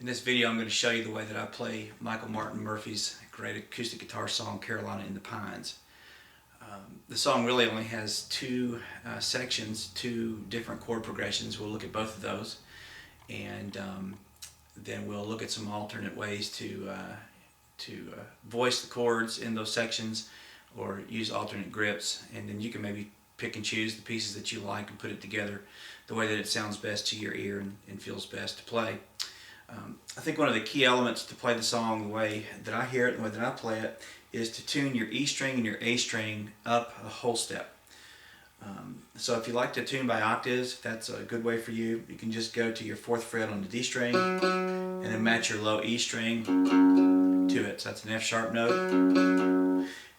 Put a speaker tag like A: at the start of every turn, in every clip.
A: In this video I'm going to show you the way that I play Martin Murphey's great acoustic guitar song, Carolina in the Pines. The song really only has two sections, two different chord progressions. We'll look at both of those, and then we'll look at some alternate ways to voice the chords in those sections or use alternate grips, and then you can maybe pick and choose the pieces that you like and put it together the way that it sounds best to your ear and feels best to play. I think one of the key elements to play the song the way that I hear it and the way that I play it is to tune your E string and your A string up a whole step. So if you like to tune by octaves, that's a good way for you. You can just go to your 4th fret on the D string and then match your low E string to it. So that's an F sharp note.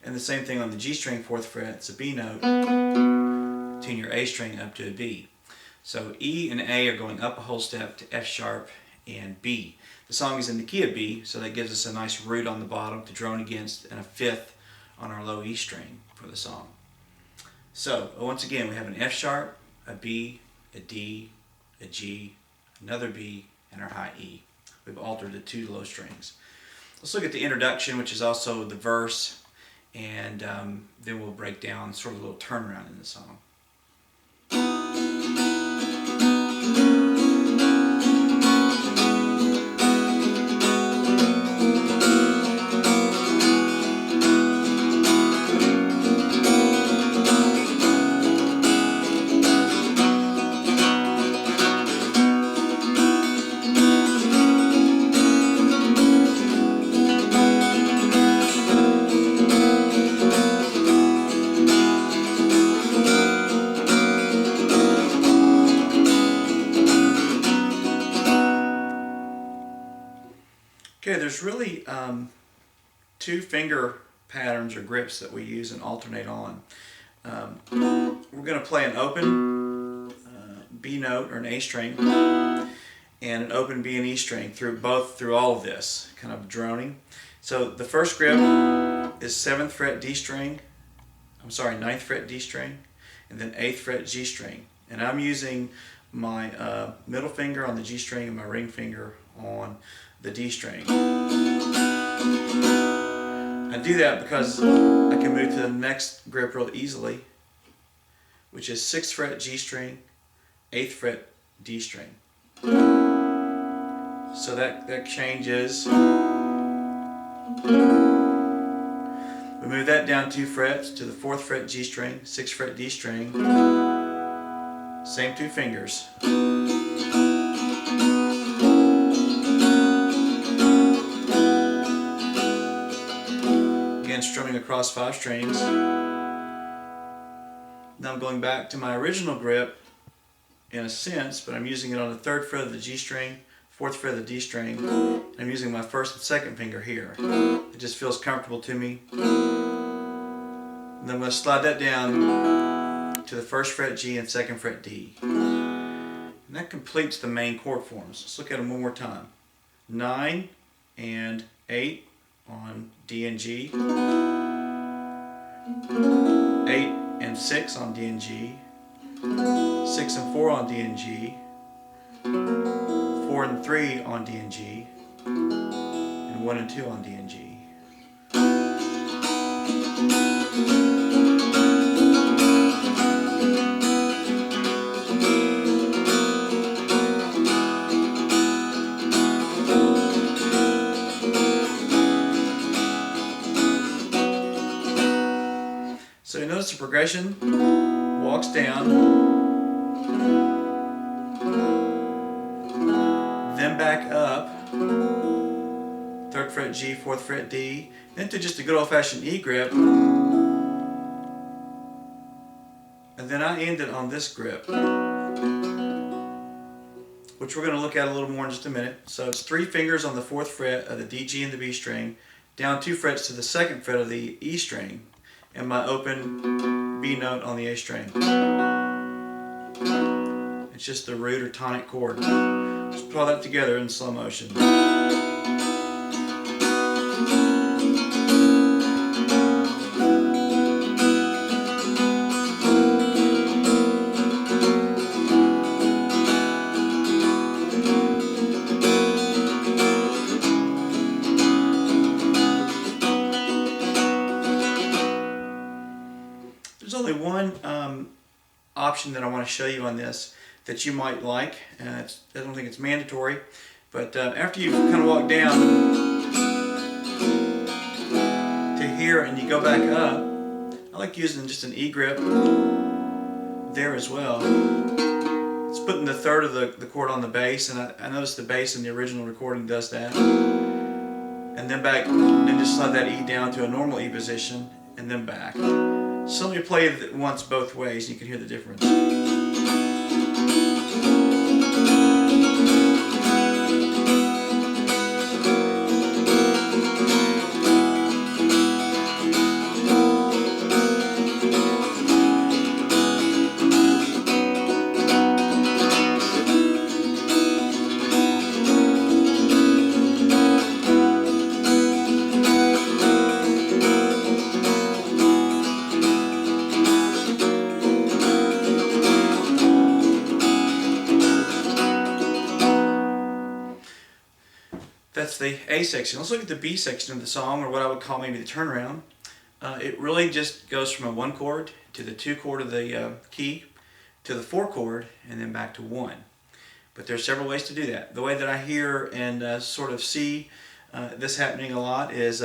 A: And the same thing on the G string 4th fret, it's a B note. Tune your A string up to a B. So E and A are going up a whole step to F sharp and B. The song is in the key of B, so that gives us a nice root on the bottom to drone against and a 5th on our low E string for the song. So once again, we have an F sharp, a B, a D, a G, another B, and our high E. We've altered the 2 low strings. Let's look at the introduction, which is also the verse, and then we'll break down sort of a little turnaround in the song. Okay, there's really 2 finger patterns or grips that we use and alternate on. We're going to play an open B note or an A string and an open B and E string through all of this, kind of droning. So the first grip is 7th fret D string, 9th fret D string, and then 8th fret G string. And I'm using my middle finger on the G string and my ring finger on the D string. I do that because I can move to the next grip real easily, which is 6th fret G string, 8th fret D string. So that changes. We move that down 2 frets to the 4th fret G string, 6th fret D string, same 2 fingers. Strumming across 5 strings. Now I'm going back to my original grip in a sense, but I'm using it on the 3rd fret of the G string, 4th fret of the D string, and I'm using my 1st and 2nd finger here. It just feels comfortable to me. And then I'm going to slide that down to the 1st fret G and 2nd fret D. And that completes the main chord forms. Let's look at them one more time. 9 and 8 on D and G, 8 and 6 on D and G, 6 and 4 on D and G, 4 and 3 on D and G, and 1 and 2 on D and G. So you notice the progression walks down, then back up, 3rd fret G, 4th fret D, then to just a good old-fashioned E grip, and then I end it on this grip, which we're going to look at a little more in just a minute. So it's 3 fingers on the 4th fret of the D, G, and the B string, down 2 frets to the 2nd fret of the E string, and my open B note on the A string. It's just the root or tonic chord. Just put all that together in slow motion. option that I want to show you on this that you might like. I don't think it's mandatory, but after you kind of walk down to here and you go back up, I like using just an E grip there as well. It's putting the third of the chord on the bass, and I noticed the bass in the original recording does that. And then back, and just slide that E down to a normal E position, and then back. So let me play it once both ways, and you can hear the difference. That's the A section. Let's look at the B section of the song, or what I would call maybe the turnaround. It really just goes from a 1 chord to the 2 chord of the key to the 4 chord and then back to 1. But there's several ways to do that. The way that I hear and sort of see this happening a lot is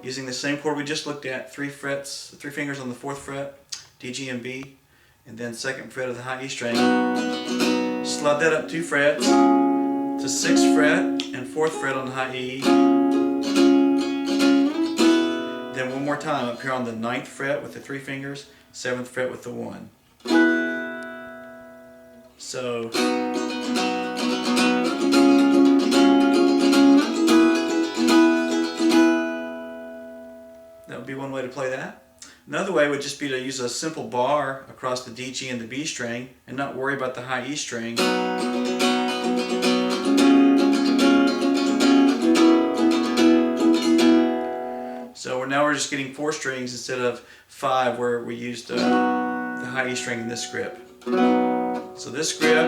A: using the same chord we just looked at, 3 fingers on the 4th fret, D, G, and B, and then 2nd fret of the high E string. Slide that up 2 frets to 6th fret and 4th fret on the high E. Then one more time up here on the 9th fret with the 3 fingers, 7th fret with the 1. So that would be one way to play that. Another way would just be to use a simple bar across the D, G, and the B string and not worry about the high E string. So now we're just getting 4 strings instead of 5 where we used the high E string in this grip. So this grip,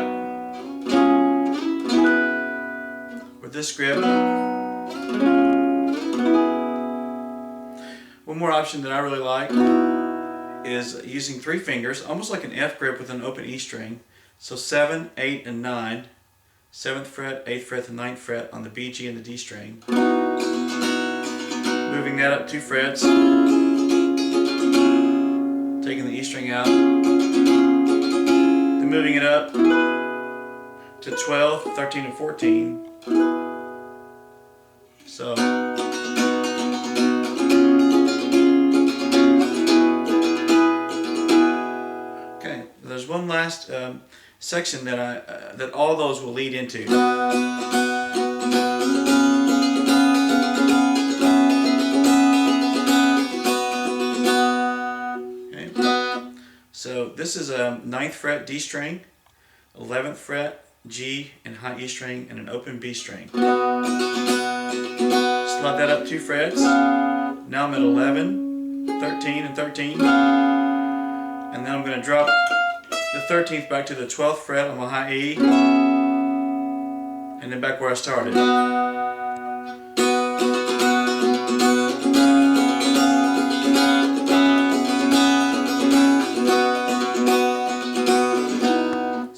A: or this grip. One more option that I really like is using 3 fingers, almost like an F grip with an open E string. So 7, 8, and 9. 7th fret, 8th fret, and 9th fret on the B, G, and the D string. Moving that up 2 frets, taking the E string out, then moving it up to 12, 13, and 14. So okay, there's one last section that that all those will lead into. So this is a 9th fret D string, 11th fret G and high E string, and an open B string. Slide that up 2 frets. Now I'm at 11, 13, and 13. And then I'm going to drop the 13th back to the 12th fret on my high E, and then back where I started.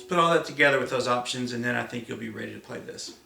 A: Put all that together with those options, and then I think you'll be ready to play this.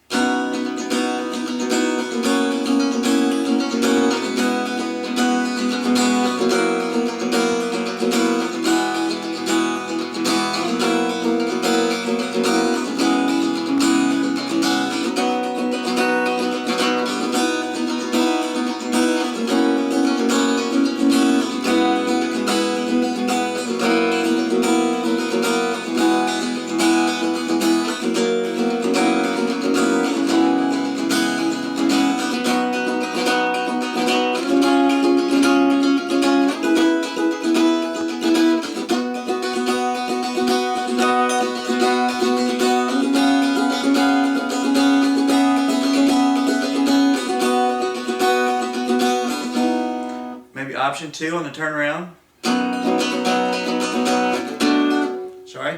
A: Option 2 on the turnaround. Sorry.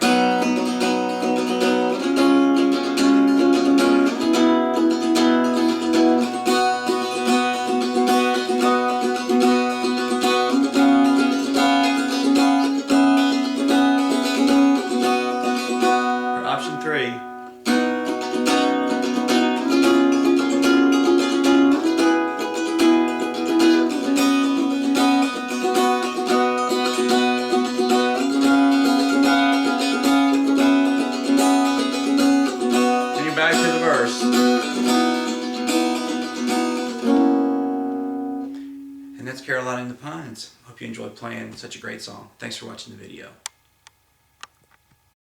A: that's Carolina in the Pines. Hope you enjoyed playing such a great song. Thanks for watching the video.